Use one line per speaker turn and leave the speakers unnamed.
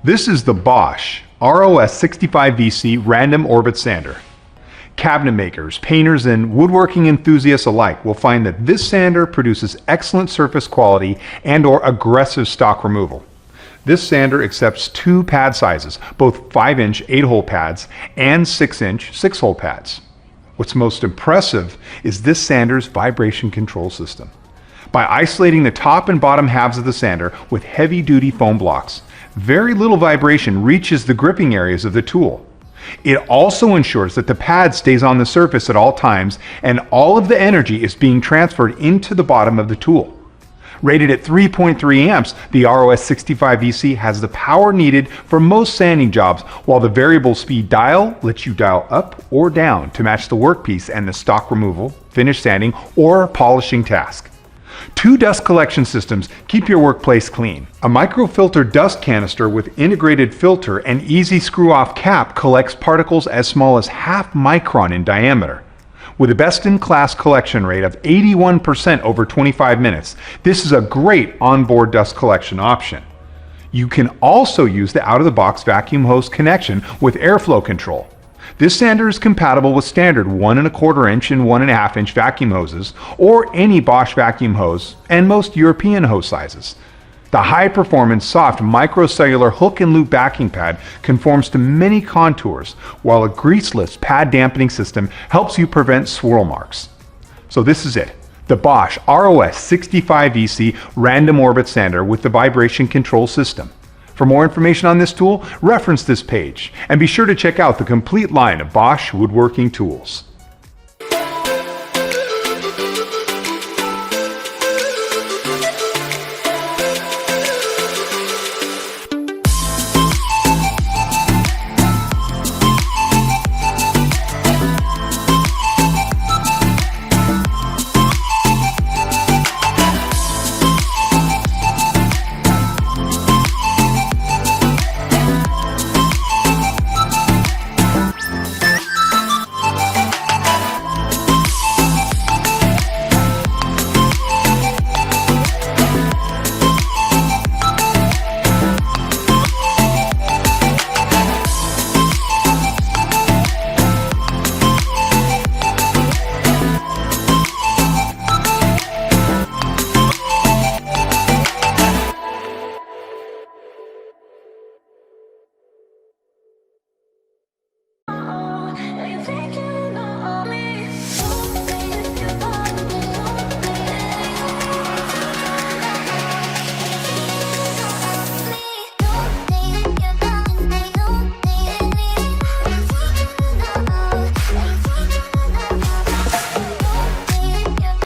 This is the Bosch ROS65VC Random Orbit Sander. Cabinet makers, painters, and woodworking enthusiasts alike will find that this sander produces excellent surface quality and/or aggressive stock removal. This sander accepts two pad sizes, both 5-inch 8-hole pads and 6-inch 6-hole pads. What's most impressive is this sander's vibration control system. By isolating the top and bottom halves of the sander with heavy-duty foam blocks, very little vibration reaches the gripping areas of the tool. It also ensures that the pad stays on the surface at all times and all of the energy is being transferred into the bottom of the tool. Rated at 3.3 amps, the ROS65VC has the power needed for most sanding jobs, while the variable speed dial lets you dial up or down to match the workpiece and the stock removal, finish sanding, or polishing task. Two dust collection systems keep your workplace clean. A microfilter dust canister with integrated filter and easy screw-off cap collects particles as small as half micron in diameter. With a best-in-class collection rate of 81% over 25 minutes, this is a great onboard dust collection option. You can also use the out-of-the-box vacuum hose connection with airflow control. This sander is compatible with standard 1¼ inch and 1½ inch vacuum hoses, or any Bosch vacuum hose, and most European hose sizes. The high-performance, soft, microcellular hook and loop backing pad conforms to many contours, while a greaseless pad dampening system helps you prevent swirl marks. So this is it, the Bosch ROS65VC Random Orbit Sander with the vibration control system. For more information on this tool, reference this page, and be sure to check out the complete line of Bosch woodworking tools.